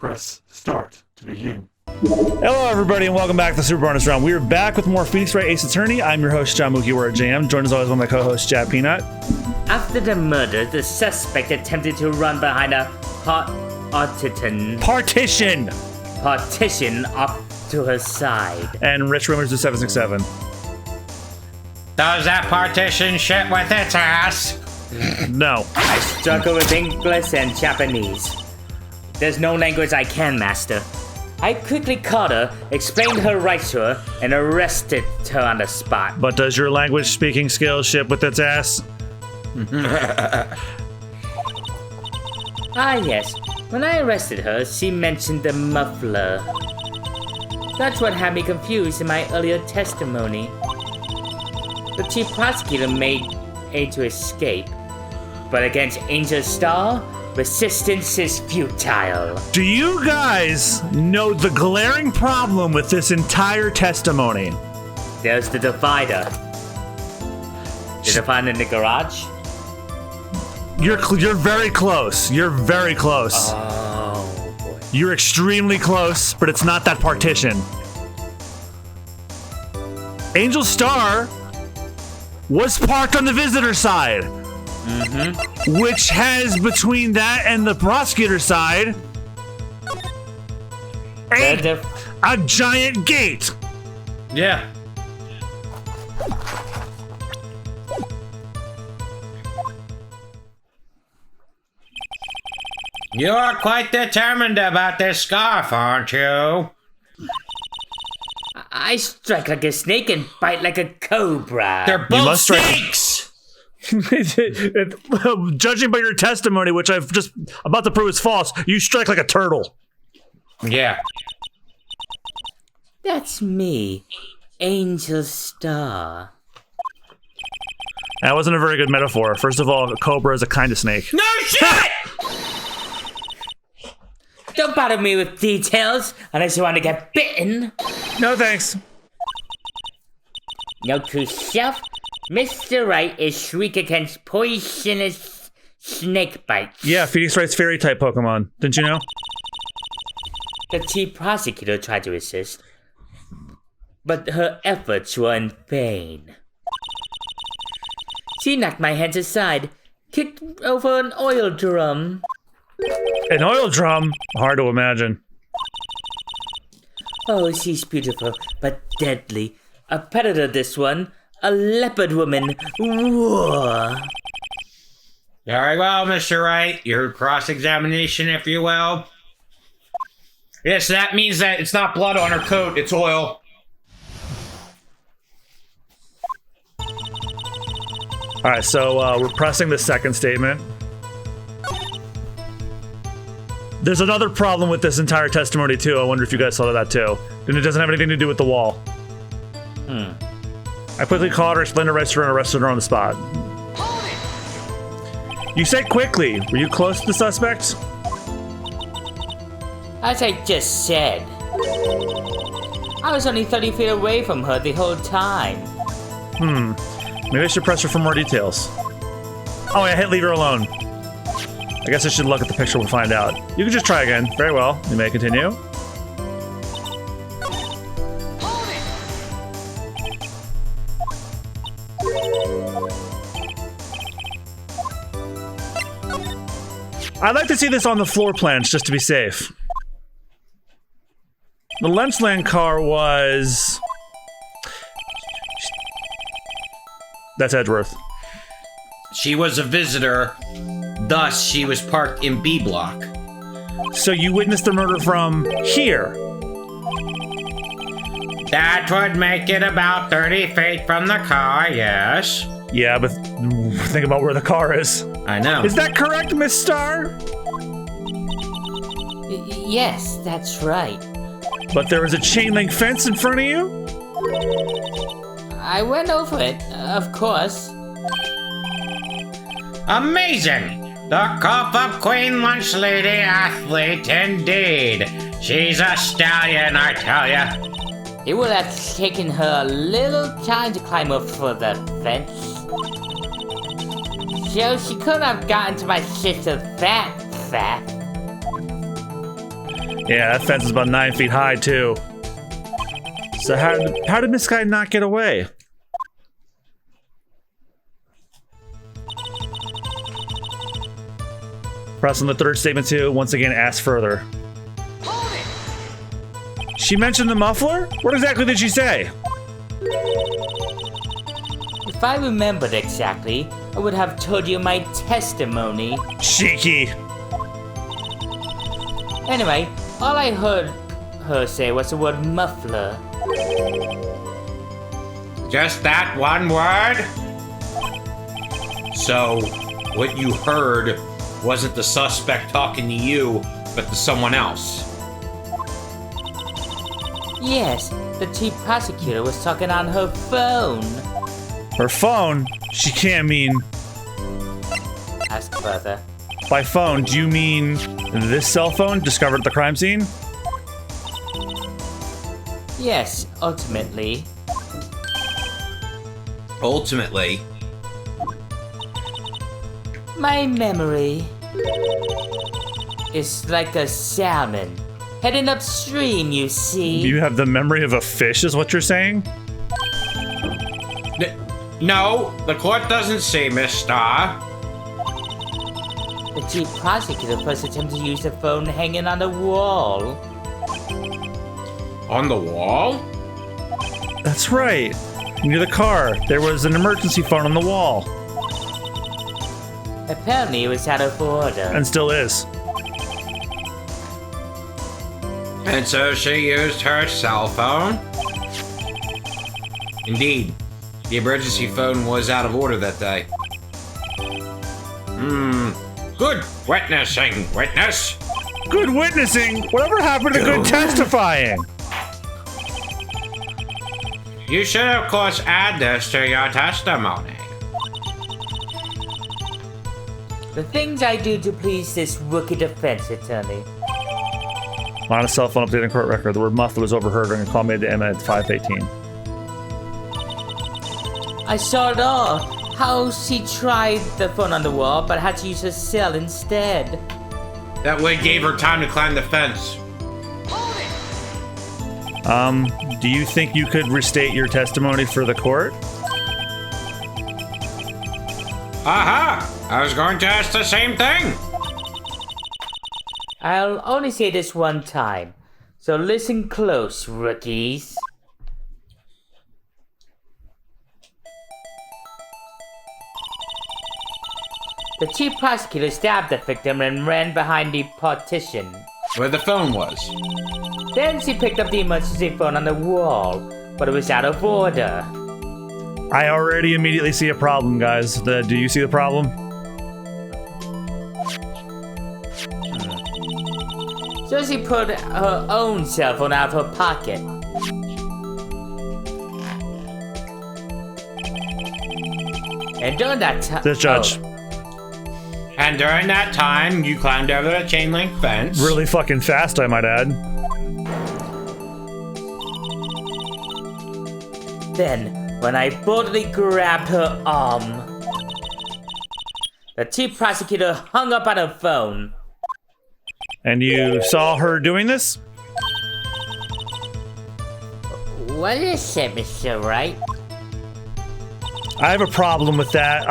Press start to begin. Hello, everybody, and welcome back to the Super Bonus Round. We are back with more Phoenix Wright Ace Attorney. I'm your host, John Mookie. We're a jam. Joined as always by my co-host, Jab Peanut. After the murder, the suspect attempted to run behind a partition up to her side. And Rich Rumors to 767. Does that partition shit with its ass? No. I struggle with English and Japanese. There's no language I can master. I quickly caught her, explained her rights to her, and arrested her on the spot. But does your language speaking skills ship with its ass? Ah, yes. When I arrested her, she mentioned the muffler. That's what had me confused in my earlier testimony. The chief prosecutor made aid to escape, but against Angel Star, resistance is futile. Do you guys know the glaring problem with this entire testimony? There's the divider. Did I find it in the garage? You're very close. You're very close. Oh, boy. You're extremely close, but it's not that partition. Angel Star was parked on the visitor side, which has between that and the prosecutor side a giant gate. Yeah. You're quite determined about this scarf, aren't you? I strike like a snake and bite like a cobra. They're both snakes! Judging by your testimony, which I've just about to prove is false, you strike like a turtle. Yeah. That's me, Angel Star. That wasn't a very good metaphor. First of all, a cobra is a kind of snake. No shit! Don't bother me with details unless you want to get bitten. No thanks. Note to self, Mr. Wright is shriek against poisonous snake bites. Yeah, Phoenix Wright's fairy type Pokemon. Didn't you know? The chief prosecutor tried to resist, but her efforts were in vain. She knocked my hands aside, kicked over an oil drum. An oil drum? Hard to imagine. Oh, she's beautiful, but deadly. A predator, this one. A leopard woman. Whoa. Very well, Mr. Wright. Your cross-examination, if you will. Yes, that means that it's not blood on her coat, it's oil. Alright, so we're pressing the second statement. There's another problem with this entire testimony, too. I wonder if you guys saw that, too. And it doesn't have anything to do with the wall. I quickly called her, explained her rights to her, and arrested her on the spot. You said quickly. Were you close to the suspect? As I just said, I was only 30 feet away from her the whole time. Maybe I should press her for more details. Oh, I hit leave her alone. I guess I should look at the picture and find out. You can just try again. Very well. You may continue. I'd like to see this on the floor plans just to be safe. The Lunchland car was... That's Edgeworth. She was a visitor, thus she was parked in B block. So you witnessed the murder from here? That would make it about 30 feet from the car, yes. Yeah, but think about where the car is. I know. Is that correct, Miss Starr? Yes, that's right. But there was a chain link fence in front of you? I went over it, of course. Amazing! The Cup Queen Lunch Lady athlete, indeed. She's a stallion, I tell ya. It would have taken her a little time to climb over the fence. So she couldn't have gotten to my sister that fast. Yeah, that fence is about 9 feet high, too. So how did Miss Guy not get away? Press on the third statement, too. Once again, ask further. She mentioned the muffler? What exactly did she say? If I remembered exactly, I would have told you my testimony. Cheeky. Anyway, all I heard her say was the word muffler. Just that one word? So, what you heard wasn't the suspect talking to you, but to someone else? Yes, the chief prosecutor was talking on her phone. Her phone? She can't mean... Ask further. By phone, do you mean this cell phone discovered at the crime scene? Yes, ultimately. Ultimately? My memory is like a salmon heading upstream, you see. You have the memory of a fish, is what you're saying? No, the court doesn't say, Miss Star. The chief prosecutor first attempted to use the phone hanging on the wall. On the wall? That's right. Near the car, there was an emergency phone on the wall. Apparently it was out of order. And still is. And so she used her cell phone? Indeed. The emergency phone was out of order that day. Good witnessing, witness. Good witnessing? Whatever happened to good testifying? You should, of course, add this to your testimony. The things I do to please this rookie defense attorney. On a cell phone updating court record, the word muffler was overheard during a call made to Emma at 5:18. I saw it all. How she tried the phone on the wall, but had to use her cell instead. That way gave her time to climb the fence. Do you think you could restate your testimony for the court? Aha! I was going to ask the same thing. I'll only say this one time, so listen close, rookies. The chief prosecutor stabbed the victim and ran behind the partition. Where the phone was. Then she picked up the emergency phone on the wall, but it was out of order. I already immediately see a problem, guys. Do you see the problem? So she put her own cell phone out of her pocket. And during that time... This judge. And during that time, you climbed over the chain link fence. Really fucking fast, I might add. Then, when I boldly grabbed her arm, the chief prosecutor hung up on her phone. And you saw her doing this? What is it, Mr. Wright? I have a problem with that.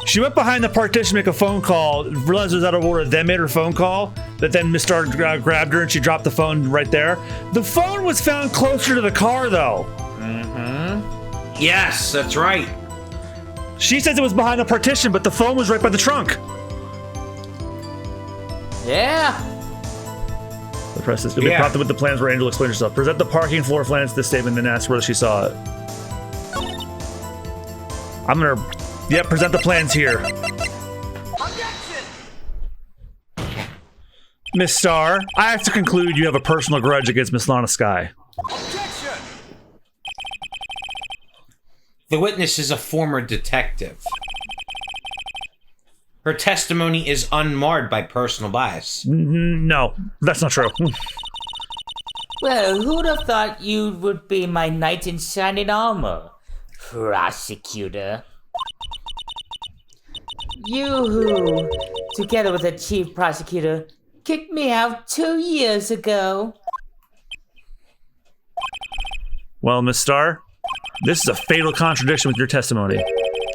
She went behind the partition to make a phone call, realized it was out of order, then made her phone call, that then Miss Star grabbed her and she dropped the phone right there. The phone was found closer to the car, though. Yes, that's right. She says it was behind the partition, but the phone was right by the trunk. Yeah. The press is going to be prompted with the plans where Angel explains herself. Present the parking floor plans to this statement, then ask whether she saw it. I'm going to... present the plans here. Objection! Miss Star, I have to conclude you have a personal grudge against Miss Lana Sky. Objection! The witness is a former detective. Her testimony is unmarred by personal bias. No, that's not true. Well, who'd have thought you would be my knight in shining armor, prosecutor? You who, together with the chief prosecutor, kicked me out 2 years ago. Well, Miss Starr, this is a fatal contradiction with your testimony.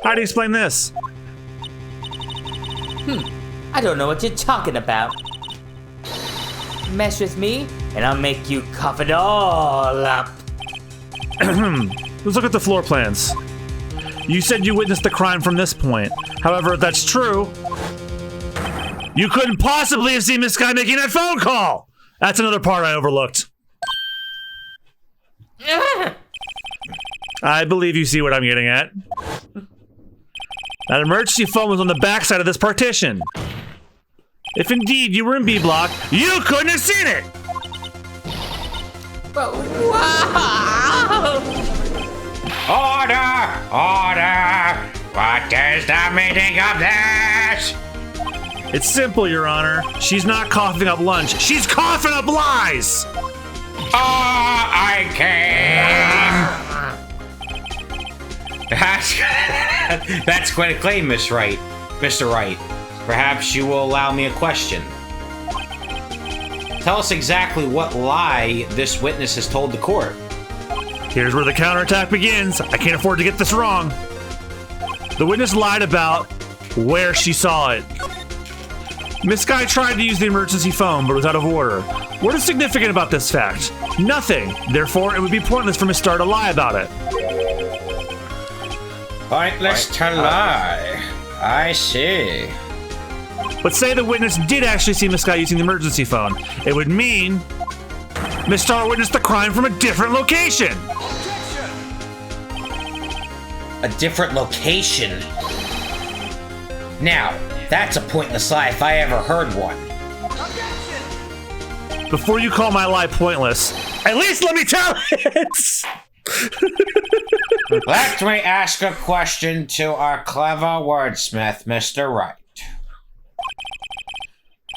How do you explain this? I don't know what you're talking about. Mess with me, and I'll make you cough it all up. Let's look at the floor plans. You said you witnessed the crime from this point. However, if that's true, you couldn't possibly have seen this guy making that phone call! That's another part I overlooked. I believe you see what I'm getting at. That emergency phone was on the backside of this partition. If indeed you were in B block, you couldn't have seen it! But wow! Order! Order! What is the meaning of this? It's simple, Your Honor. She's not coughing up lunch. She's coughing up lies! I came! That's quite a claim, Miss Wright. Mr. Wright. Perhaps you will allow me a question. Tell us exactly what lie this witness has told the court. Here's where the counterattack begins. I can't afford to get this wrong. The witness lied about where she saw it. Miss Guy tried to use the emergency phone, but was out of order. What is significant about this fact? Nothing. Therefore, it would be pointless for Miss Starr to lie about it. Pointless to lie. I see. But say the witness did actually see Miss Guy using the emergency phone. It would mean Miss Starr witnessed the crime from a different location. A different location. Now, that's a pointless lie if I ever heard one. Before you call my lie pointless, at least let me tell it! Let me ask a question to our clever wordsmith, Mr. Wright.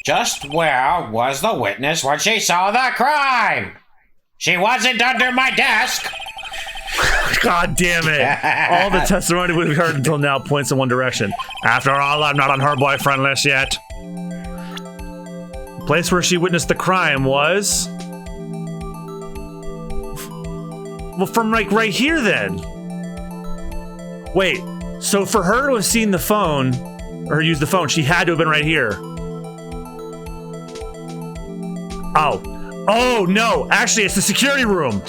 Just where was the witness when she saw the crime? She wasn't under my desk. God damn it. All the testimony we've heard until now points in one direction. After all, I'm not on her boyfriend list yet. The place where she witnessed the crime was... well, from like right here then. Wait, so for her to have seen the phone, or use the phone, she had to have been right here. Oh. Oh, no. Actually, it's the security room.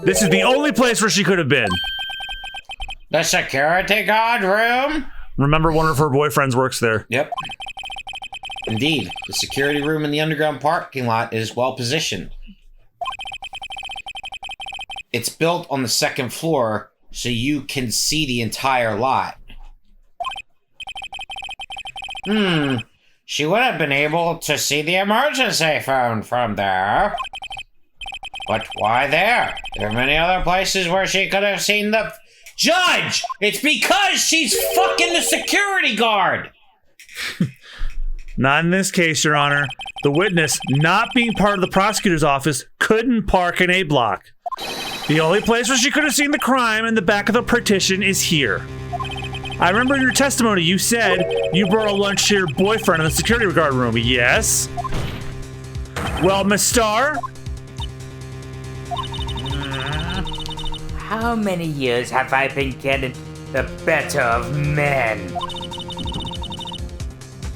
This is the only place where she could have been. The security guard room? Remember, one of her boyfriends works there. Yep. Indeed, the security room in the underground parking lot is well positioned. It's built on the second floor, so you can see the entire lot. She would have been able to see the emergency phone from there. But why there? There are many other places where she could have seen the... Judge! It's because she's fucking the security guard! Not in this case, Your Honor. The witness, not being part of the prosecutor's office, couldn't park in A block. The only place where she could have seen the crime in the back of the partition is here. I remember in your testimony you said you brought a lunch to your boyfriend in the security guard room, yes? Well, Miss Starr? How many years have I been getting the better of men?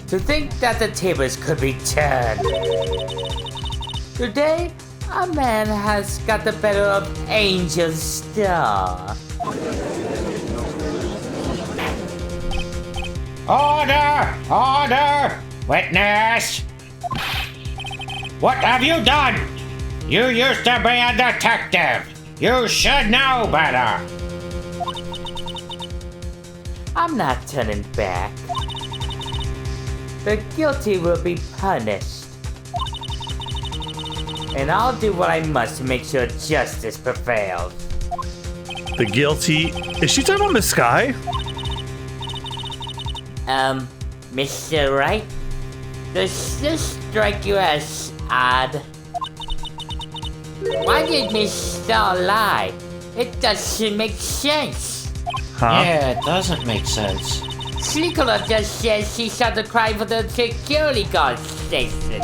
To think that the tables could be turned. Today, a man has got the better of Angel Star. Order! Order! Witness! What have you done? You used to be a detective. You should know better. I'm not turning back. The guilty will be punished. And I'll do what I must to make sure justice prevails. The guilty... Is she talking about Miss Sky? Mr. Wright? Does this strike you as odd? Why did Miss Starr lie? It doesn't make sense. Huh? Yeah, it doesn't make sense. She could have just said she saw the crime for the security guard station.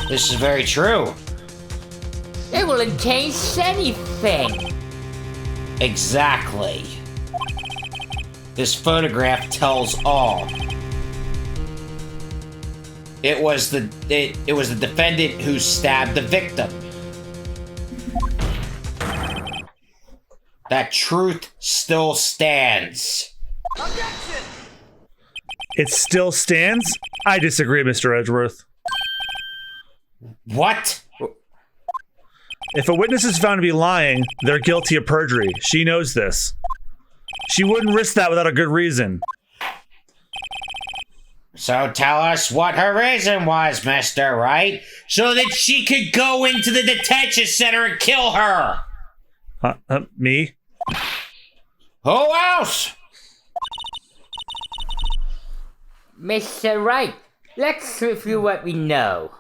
This is very true. It wouldn't change anything. Exactly. This photograph tells all. It was the defendant who stabbed the victim. That truth still stands. Objection! It still stands? I disagree, Mr. Edgeworth. What? If a witness is found to be lying, they're guilty of perjury. She knows this. She wouldn't risk that without a good reason. So tell us what her reason was, Mr. Wright, so that she could go into the detention center and kill her. Me? Who else? Mr. Wright, let's review what we know.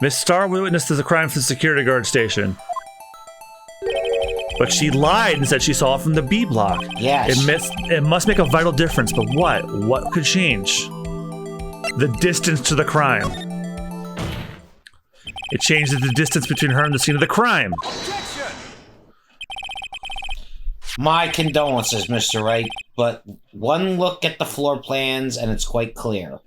Miss Starr witnessed the crime from the security guard station. But she lied and said she saw it from the B block. Yes. It must make a vital difference, but what? What could change? The distance to the crime. It changes the distance between her and the scene of the crime. Objection! My condolences, Mr. Wright, but one look at the floor plans and it's quite clear.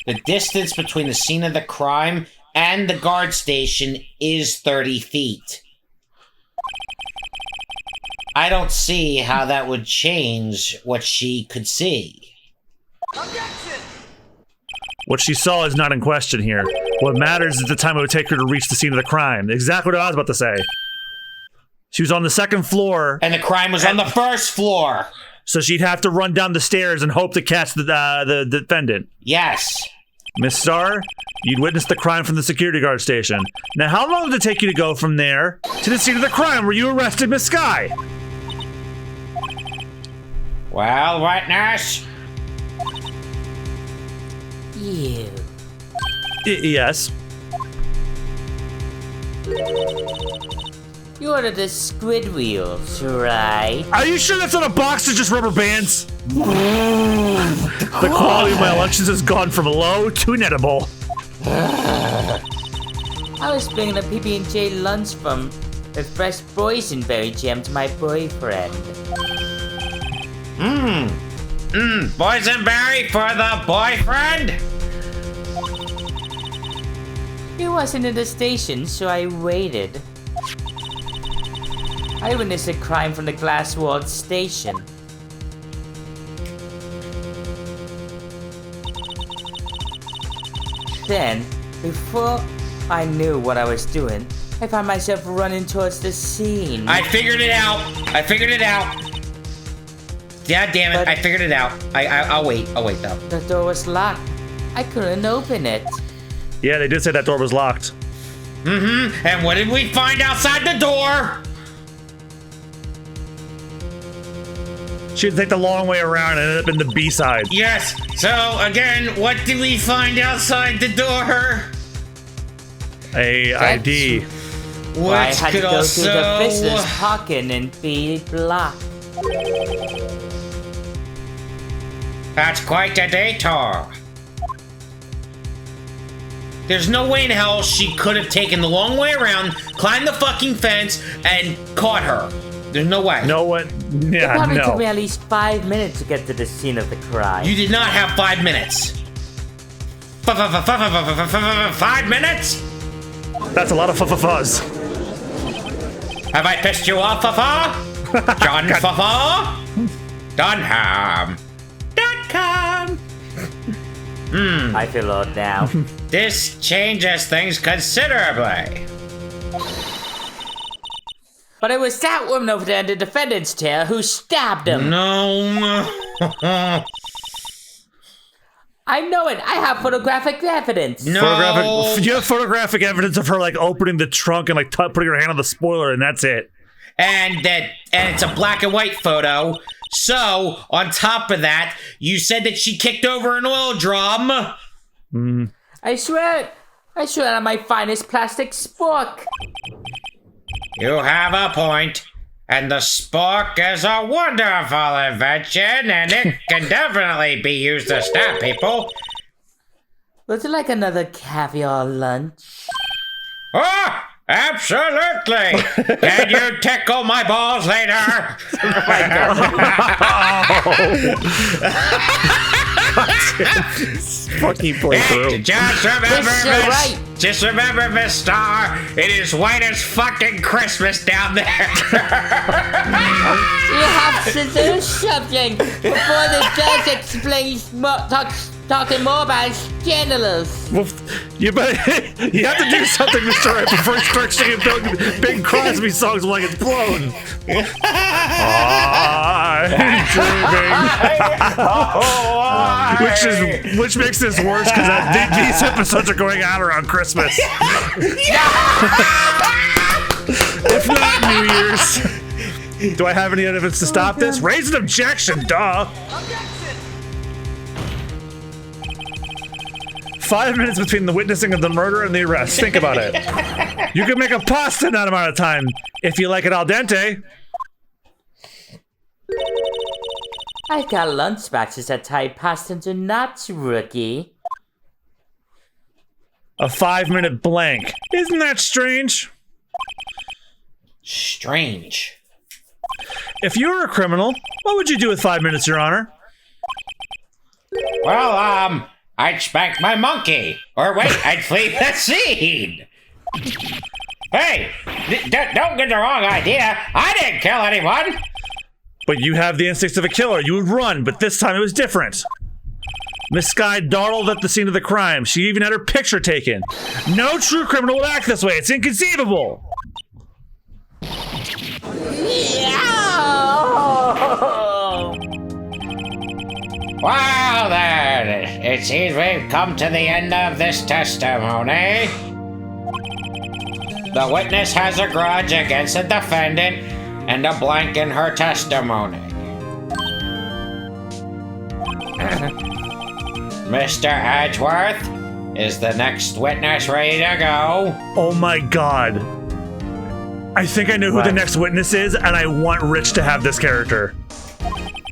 The distance between the scene of the crime and the guard station is 30 feet. I don't see how that would change what she could see. Objection! What she saw is not in question here. What matters is the time it would take her to reach the scene of the crime. Exactly what I was about to say. She was on the second floor. And the crime was on the first floor. So she'd have to run down the stairs and hope to catch the defendant. Yes. Miss Starr, you'd witnessed the crime from the security guard station. Now, how long did it take you to go from there to the scene of the crime where you arrested Miss Sky? Well, right, nurse? You. Yes. You ordered the squid wheels, right? Are you sure that's not a box of just rubber bands? The quality of my lunches has gone from low to inedible. I was bringing a PB&J lunch from a fresh boysenberry jam to my boyfriend. Boysenberry for the boyfriend? He wasn't in the station, so I waited. I witnessed a crime from the glass-walled station. Then, before I knew what I was doing, I found myself running towards the scene. I figured it out. Yeah, damn it. But- I figured it out. I'll wait. I'll wait, though. The door was locked. I couldn't open it. Yeah, they did say that door was locked. And what did we find outside the door? She had to take the long way around and ended up in the B side. Yes. So, again, what did we find outside the door? A ID. Well, I Which had to could go through the also... business parking and be blocked. That's quite a detour. There's no way in hell she could have taken the long way around, climbed the fucking fence, and caught her. There's no way. No one. It Yeah, probably took me no. at least 5 minutes to get to the scene of the crime. You did not have 5 minutes. 5 minutes? That's a lot of fuzz. Have I pissed you off, John Dunham.com. I feel old now. This changes things considerably. But it was that woman over there in the defendant's chair who stabbed him. No. I know it. I have photographic evidence. No. You have photographic evidence of her like opening the trunk and like putting her hand on the spoiler, and that's it. And it's a black and white photo. So, on top of that, you said that she kicked over an oil drum. I swear, I should have my finest plastic spork. You have a point, and the spork is a wonderful invention, and it can definitely be used to stab people. Would you like another caviar lunch? Oh, absolutely! Can you tickle my balls later? Fucking playthrough. Just remember, Miss Star, it is white as fucking Christmas down there. You have to do something before the judge explains talking more about genitals. Well, you have to do something, Mr. Wright, before he starts singing Bing Crosby songs like it's blown. I'm dreaming. Which makes this worse because these episodes are going out around Christmas. If not New Year's. Do I have any evidence to stop this? Raise an objection, duh. Objection! 5 minutes between the witnessing of the murder and the arrest. Think about it. You can make a pasta in that amount of time if you like it al dente. I've got lunchboxes that tie pasta into knots, rookie. A 5-minute blank. Isn't that strange? Strange. If you were a criminal, what would you do with 5 minutes, Your Honor? Well, I'd spank my monkey. Or wait, I'd flee the scene. Hey, don't get the wrong idea. I didn't kill anyone. But you have the instincts of a killer. You would run, but this time it was different. Miss Skye dawdled at the scene of the crime. She even had her picture taken. No true criminal would act this way. It's inconceivable. Well then, it seems we've come to the end of this testimony. The witness has a grudge against the defendant and a blank in her testimony. Mr. Edgeworth, is the next witness ready to go? Oh my god. I think I know who the next witness is, and I want Rich to have this character.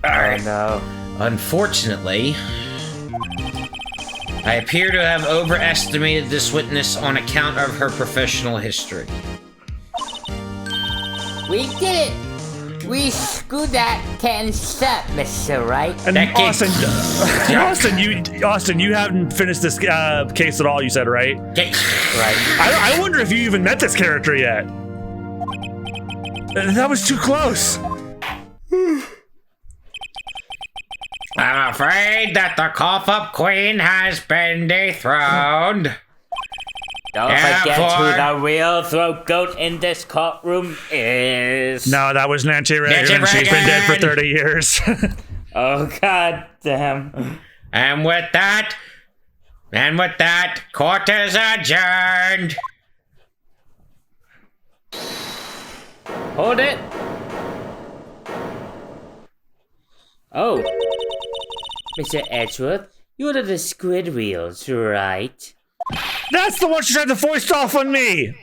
I know. Unfortunately, I appear to have overestimated this witness on account of her professional history. We did it! We screwed that can stop, Mr. Wright. And Austin, you haven't finished this case at all, you said, right? Okay. Right. I wonder if you even met this character yet. That was too close. I'm afraid that the cough-up queen has been dethroned. Don't forget who the real throat goat in this courtroom is. No, that was Nancy Reagan. She's been dead for 30 years. Oh, god damn. And with that, court is adjourned. Hold it. Oh. Mr. Edgeworth, you're the squid wheels, right? That's the one she tried to foist off on me!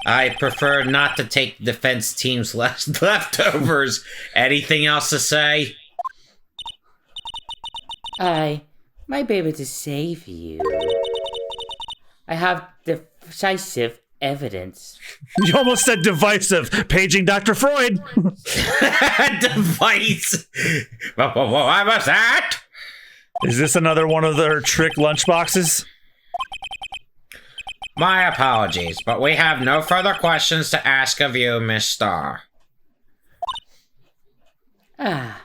I prefer not to take defense team's leftovers. Anything else to say? I might be able to save you. I have decisive evidence. You almost said divisive. Paging Dr. Freud. Device. What was that? Is this another one of their trick lunchboxes? My apologies, but we have no further questions to ask of you, Miss Starr. Ah.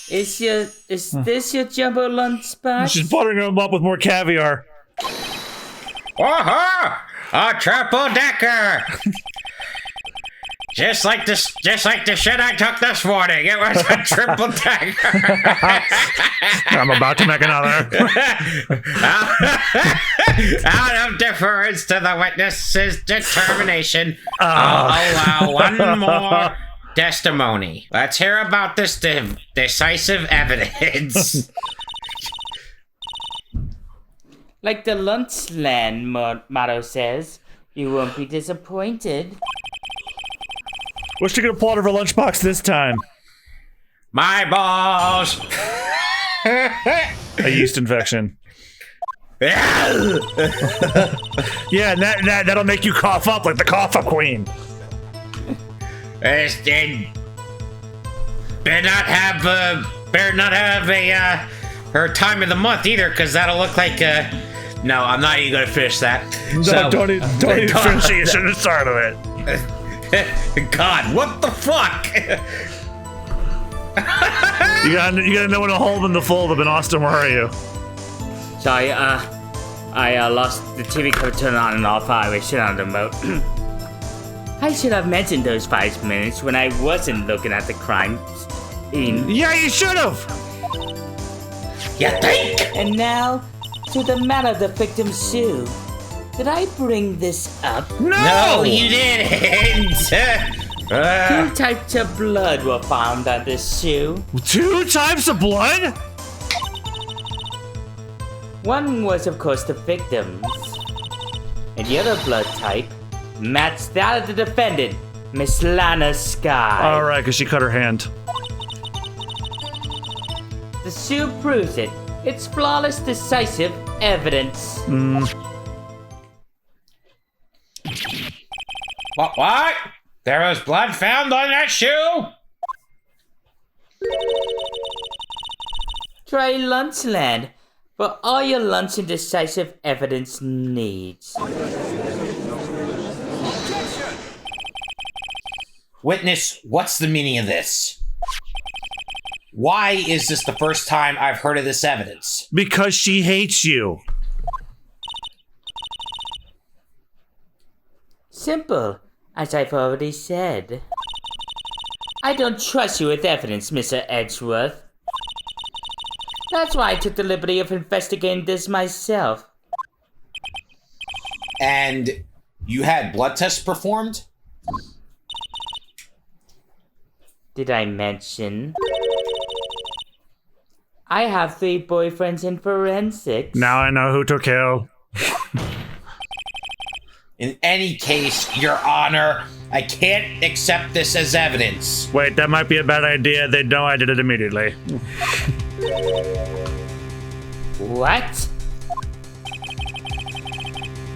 Is this your jumbo lunchbox? She's buttering them up with more caviar. Woohoo! A triple decker! Just like the shit I took this morning. It was a triple decker. I'm about to make another. Out of deference to the witness's determination, I'll allow one more testimony. Let's hear about this decisive evidence. Like the Lunchland motto says, you won't be disappointed. What's she gonna pull out of her lunchbox this time? My balls! A yeast infection. Yeah, and that'll make you cough up like the cough up queen. Better not have her time of the month either, because that'll look like no, I'm not even gonna finish that. No, don't even finish it. You shouldn't have started it. God, what the fuck? You gotta know when to hold in the fold up in Austin. Where are you? Sorry, I lost the TV cover turned on and off. I was shit on the remote. I should have mentioned those 5 minutes when I wasn't looking at the crime scene. Yeah, you should have. You think? And now, to the matter of the victim's shoe. Did I bring this up? No, you didn't. 2 types of blood were found on this shoe. 2 types of blood? One was, of course, the victim's. And the other blood type matched that of the defendant, Miss Lana Sky. Alright, because she cut her hand. The shoe proves it. It's flawless, decisive evidence. What? There was blood found on that shoe? Try Lunchland for all your lunch and decisive evidence needs. Objection! Witness, what's the meaning of this? Why is this the first time I've heard of this evidence? Because she hates you. Simple, as I've already said. I don't trust you with evidence, Mr. Edgeworth. That's why I took the liberty of investigating this myself. And you had blood tests performed? Did I mention? I have 3 boyfriends in forensics. Now I know who to kill. In any case, Your Honor, I can't accept this as evidence. Wait, that might be a bad idea. They'd know I did it immediately. What?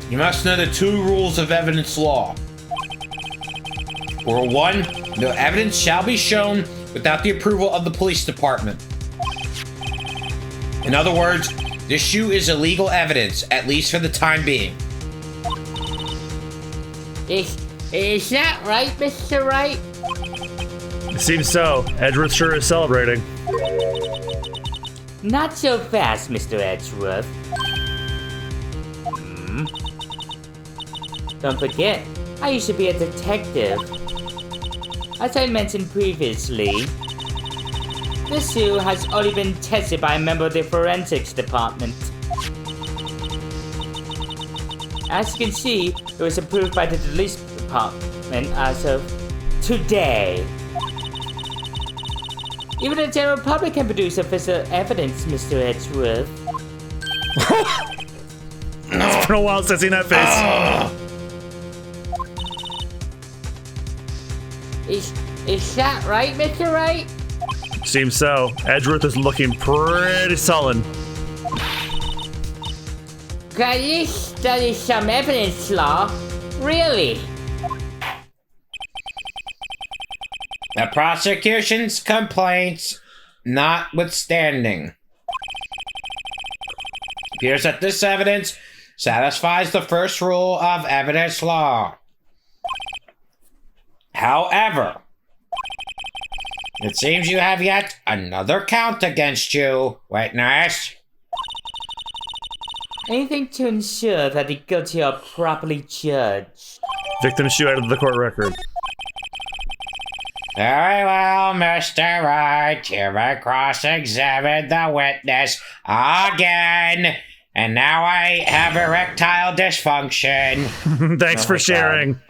You must know the 2 rules of evidence law. Rule 1, no evidence shall be shown without the approval of the police department. In other words, this shoe is illegal evidence, at least for the time being. Is that right, Mr. Wright? It seems so. Edgeworth sure is celebrating. Not so fast, Mr. Edgeworth. Don't forget, I used to be a detective. As I mentioned previously, this shoe has already been tested by a member of the forensics department. As you can see, it was approved by the police department as of today. Even the general public can produce official evidence, Mr. Edgeworth. It's been a while since I've seen that face. Is that right, Mr. Wright? Seems so. Edgeworth is looking pretty sullen. Can you study some evidence law? Really? The prosecution's complaints notwithstanding, it appears that this evidence satisfies the first rule of evidence law. However, it seems you have yet another count against you, witness. Anything to ensure that the guilty are properly judged. Victim shoe out of the court record. Very well, Mr. Wright. You may cross-examine the witness again. And now I have erectile dysfunction. Thanks for sharing.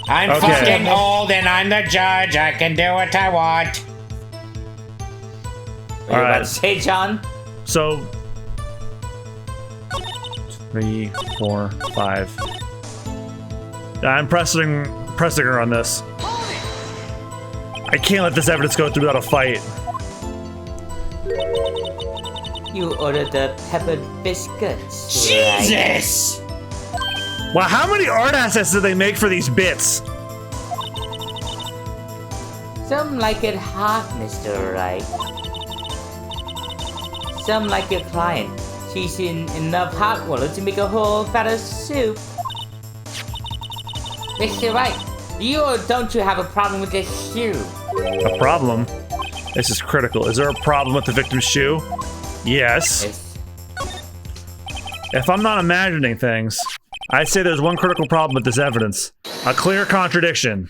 I'm Okay. fucking old and I'm the judge. I can do what I want. What are you about to say, John? So 3, 4, 5. I'm pressing her on this. I can't let this evidence go through without a fight. You ordered the peppered biscuits. Right? Jesus! Wow, how many art assets did they make for these bits? Some like it hot, Mr. Wright. Some like your client. She's in enough hot water to make a whole vat of soup. Mr. Wright, do you or don't you have a problem with this shoe? A problem? This is critical. Is there a problem with the victim's shoe? Yes. Yes. If I'm not imagining things, I'd say there's one critical problem with this evidence. A clear contradiction.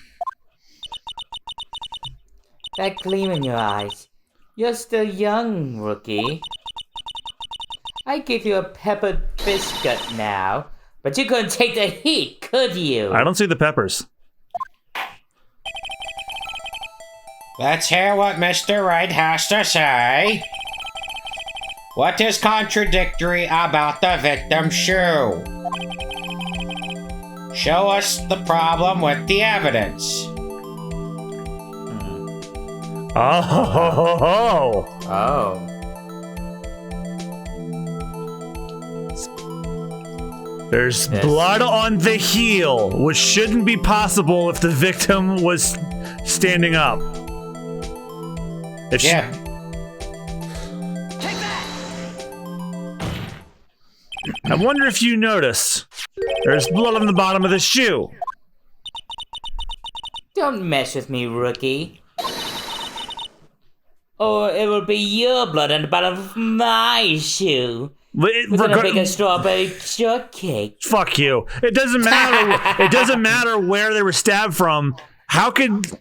That gleam in your eyes. You're still young, rookie. I give you a peppered biscuit now, but you couldn't take the heat, could you? I don't see the peppers. Let's hear what Mr. Wright has to say. What is contradictory about the victim's shoe? Show us the problem with the evidence. Oh. Oh. There's Yes. blood on the heel, which shouldn't be possible if the victim was standing up. If she- Yeah. Take that! I wonder if you noticed. There's blood on the bottom of the shoe. Don't mess with me, rookie. Or it will be your blood on the bottom of my shoe. We're gonna bake a strawberry shortcake. Fuck you. It doesn't matter. It doesn't matter where they were stabbed from. How could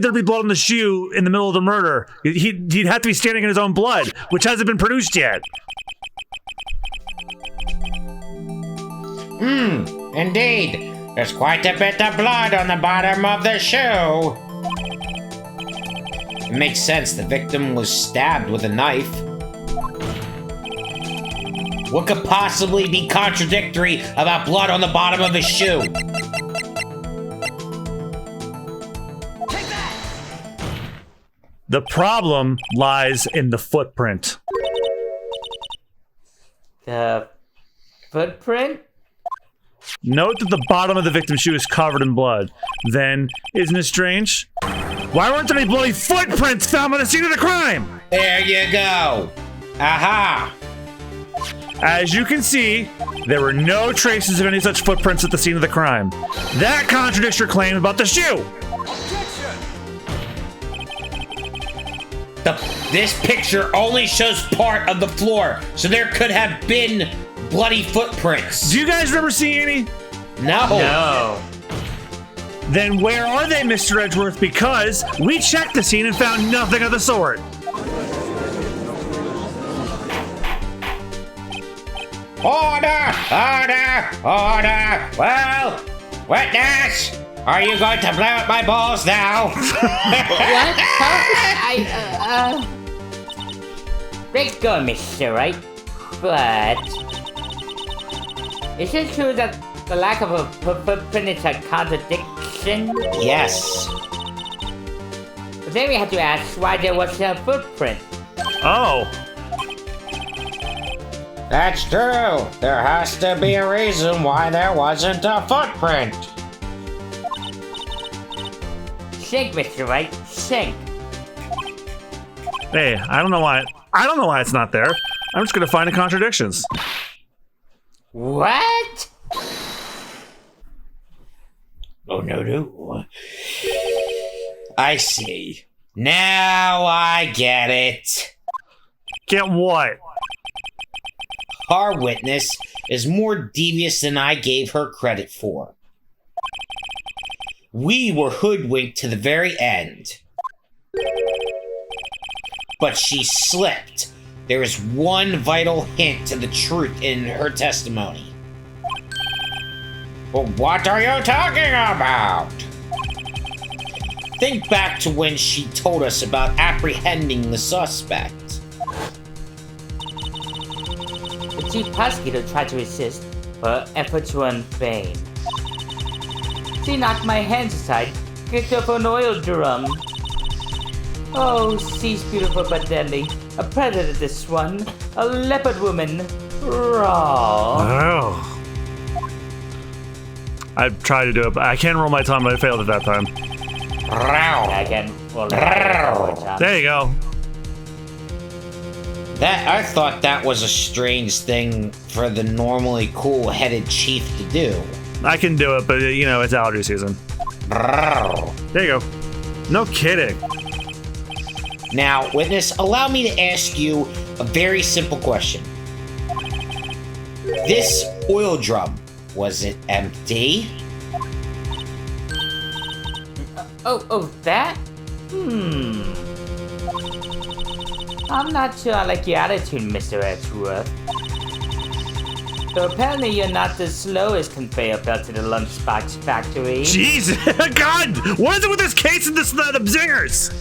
there be blood on the shoe in the middle of the murder? He'd have to be standing in his own blood, which hasn't been produced yet. Indeed. There's quite a bit of blood on the bottom of the shoe. It makes sense. The victim was stabbed with a knife. What could possibly be contradictory about blood on the bottom of a shoe? Take that! The problem lies in the footprint. The footprint? Note that the bottom of the victim's shoe is covered in blood. Then, isn't it strange? Why weren't there any bloody footprints found on the scene of the crime? There you go. Aha! As you can see, there were no traces of any such footprints at the scene of the crime. That contradicts your claim about the shoe. Objection! This picture only shows part of the floor, so there could have been bloody footprints. Do you guys remember seeing any? No. No. Then where are they, Mr. Edgeworth? Because we checked the scene and found nothing of the sort. Order! Order! Order! Well, witness! Are you going to blow out my balls now? What? Huh? Great going, Mr. Wright. But is it true that the lack of a footprint is a contradiction? Yes. But then we have to ask why there was a footprint. Oh. That's true. There has to be a reason why there wasn't a footprint. Sink, Mr. Wright, sink. Hey, I don't know why it's not there. I'm just gonna find the contradictions. What? Oh, no. I see. Now I get it. Get what? Our witness is more devious than I gave her credit for. We were hoodwinked to the very end. But she slipped. There is one vital hint to the truth in her testimony. But what are you talking about? Think back to when she told us about apprehending the suspect. chief prosecutor tried to resist, but her efforts were in vain. She knocked my hands aside, kicked up an oil drum. Oh, she's beautiful but deadly. A predator, this one. A leopard woman. Raw. Oh. I tried to do it, but I can't roll my tongue, but I failed at that time. I can roll it. There you go. That I thought that was a strange thing for the normally cool-headed chief to do. I can do it, but you know, it's allergy season. There you go. No kidding. Now, witness, allow me to ask you a very simple question. This oil drum, was it empty? Oh, that? I'm not sure I like your attitude, Mr. Edgeworth. So apparently you're not the slowest conveyor belt to the lunchbox factory. Jeez, God! What is it with this case and this the zingers?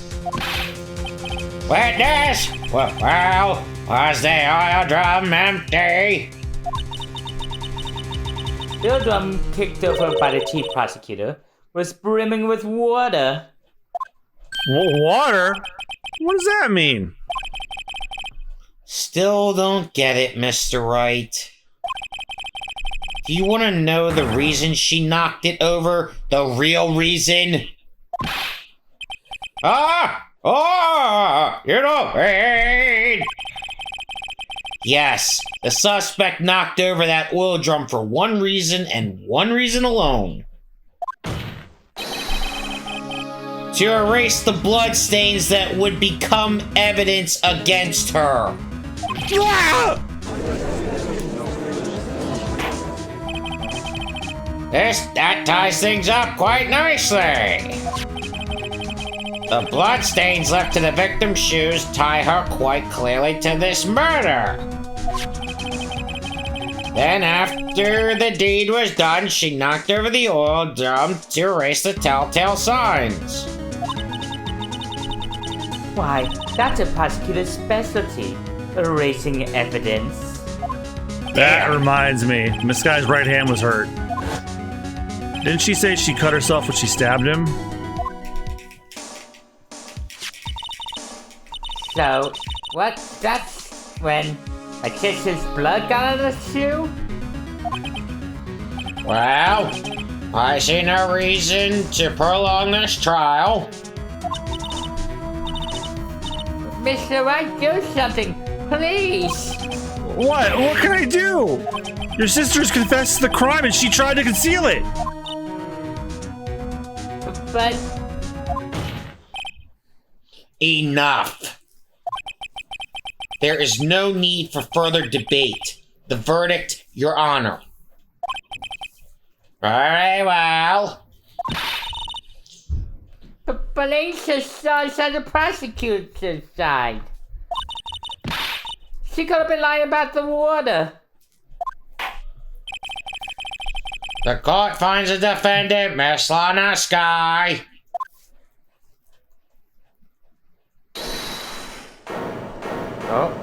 Witness! Well, was the oil drum empty? The oil drum, kicked over by the chief prosecutor, was brimming with water. Water? What does that mean? Still don't get it, Mr. Wright. Do you want to know the reason she knocked it over? The real reason? You don't mean. Yes, the suspect knocked over that oil drum for one reason and one reason alone. To erase the bloodstains that would become evidence against her. That ties things up quite nicely. The bloodstains left to the victim's shoes tie her quite clearly to this murder. Then after the deed was done, she knocked over the oil drum to erase the telltale signs. Why, that's a prosecutor's specialty, erasing evidence. That reminds me, Miss Guy's right hand was hurt. Didn't she say she cut herself when she stabbed him? So, that's when a kiss's blood got on the shoe? Well, I see no reason to prolong this trial. Mr. Wright, do something, please. What? What can I do? Your sister's confessed to the crime and she tried to conceal it. But Enough. There is no need for further debate. The verdict, Your Honor. Very well. the police side on the prosecutor's side. She could have been lying about the water. The court finds the defendant, Miss Lana Sky. Oh.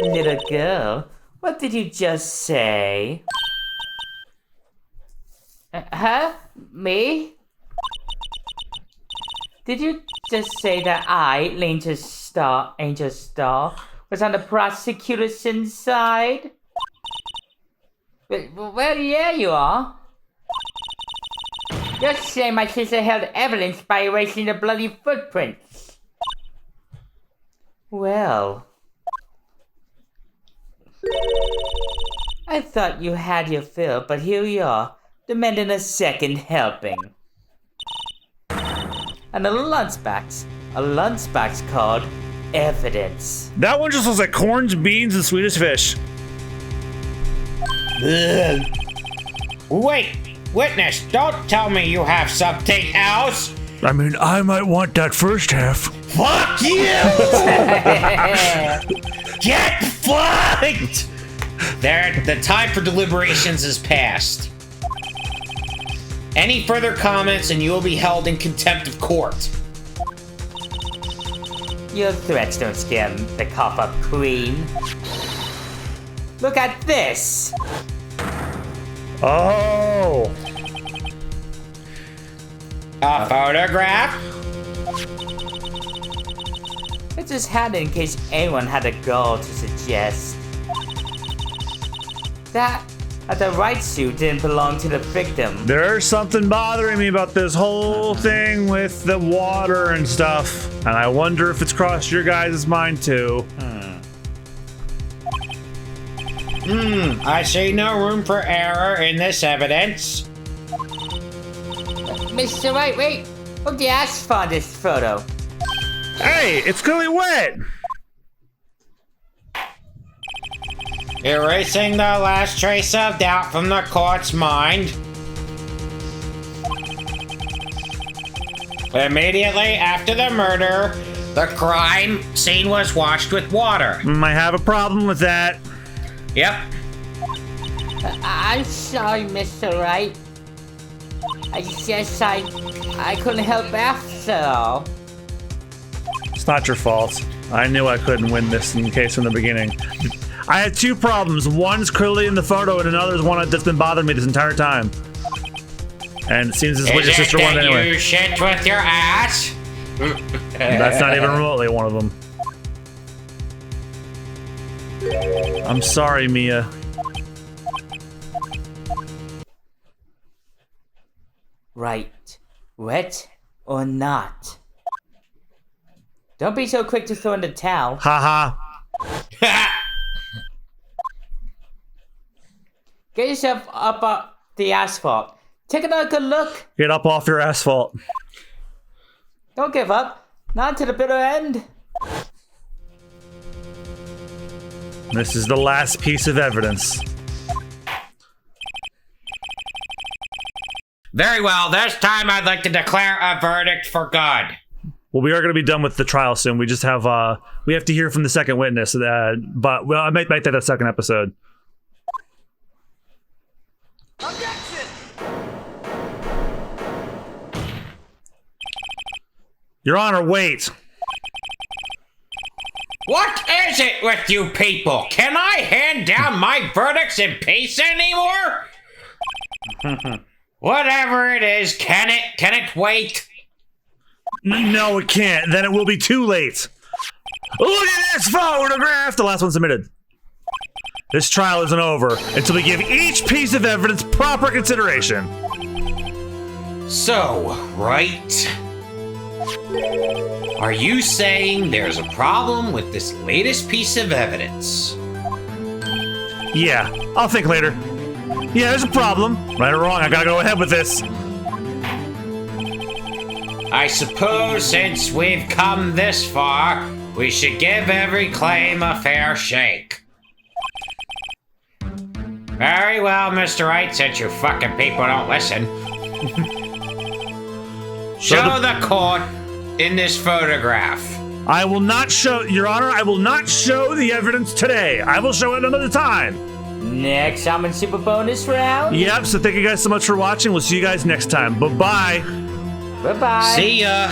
Little girl, what did you just say? Huh? Me? Did you just say that I, Angel Star, was on the prosecutor's side? Well, yeah, you are. You're saying my sister held evidence by erasing the bloody footprints. Well, I thought you had your fill, but here you are, demanding a second helping. And a lunchbox called evidence. That one just looks like corns, beans, and Swedish fish. Ugh. Wait, witness, don't tell me you have something else. I mean, I might want that first half. Fuck you! Get fucked! There, the time for deliberations is past. Any further comments and you will be held in contempt of court. Your threats don't scare the cop-up queen. Look at this! Oh! A photograph? I just had it in case anyone had a goal to suggest that the Wright suit didn't belong to the victim. There's something bothering me about this whole thing with the water and stuff. And I wonder if it's crossed your guys' mind too. I see no room for error in this evidence. Mr. Wright, wait! Look, the asphalt in this photo. Hey, it's clearly wet! Erasing the last trace of doubt from the court's mind. Immediately after the murder, the crime scene was washed with water. I have a problem with that. Yep. I'm sorry, Mr. Wright. I guess I couldn't help after all. It's not your fault. I knew I couldn't win this in case from the beginning. I had two problems. One's clearly in the photo, and another's one that's been bothering me this entire time. And it seems this is what your sister wanted anyway. You shit with your ass? That's not even remotely one of them. I'm sorry, Mia. Right. Wet or not? Don't be so quick to throw in the towel. Haha. Get yourself up the asphalt. Take another good look. Get up off your asphalt. Don't give up. Not to the bitter end. This is the last piece of evidence. Very well, this time I'd like to declare a verdict for good. Well, we are going to be done with the trial soon. We just have we have to hear from the second witness. But well, I might make that a second episode. Objection! Your Honor, wait. What is it with you people? Can I hand down my verdicts in peace anymore? Whatever it is, can it wait? No, it can't. Then it will be too late. Look at this photograph! The last one submitted. This trial isn't over until we give each piece of evidence proper consideration. So, right? Are you saying there's a problem with this latest piece of evidence? Yeah, I'll think later. Yeah, there's a problem. Right or wrong, I gotta go ahead with this. I suppose since we've come this far, we should give every claim a fair shake. Very well, Mr. Wright, since you fucking people don't listen. Show the court in this photograph. I will not show, Your Honor, I will not show the evidence today. I will show it another time. Next Shaman Super Bonus round. Yep, so thank you guys so much for watching. We'll see you guys next time. Bye-bye. Bye-bye. See ya.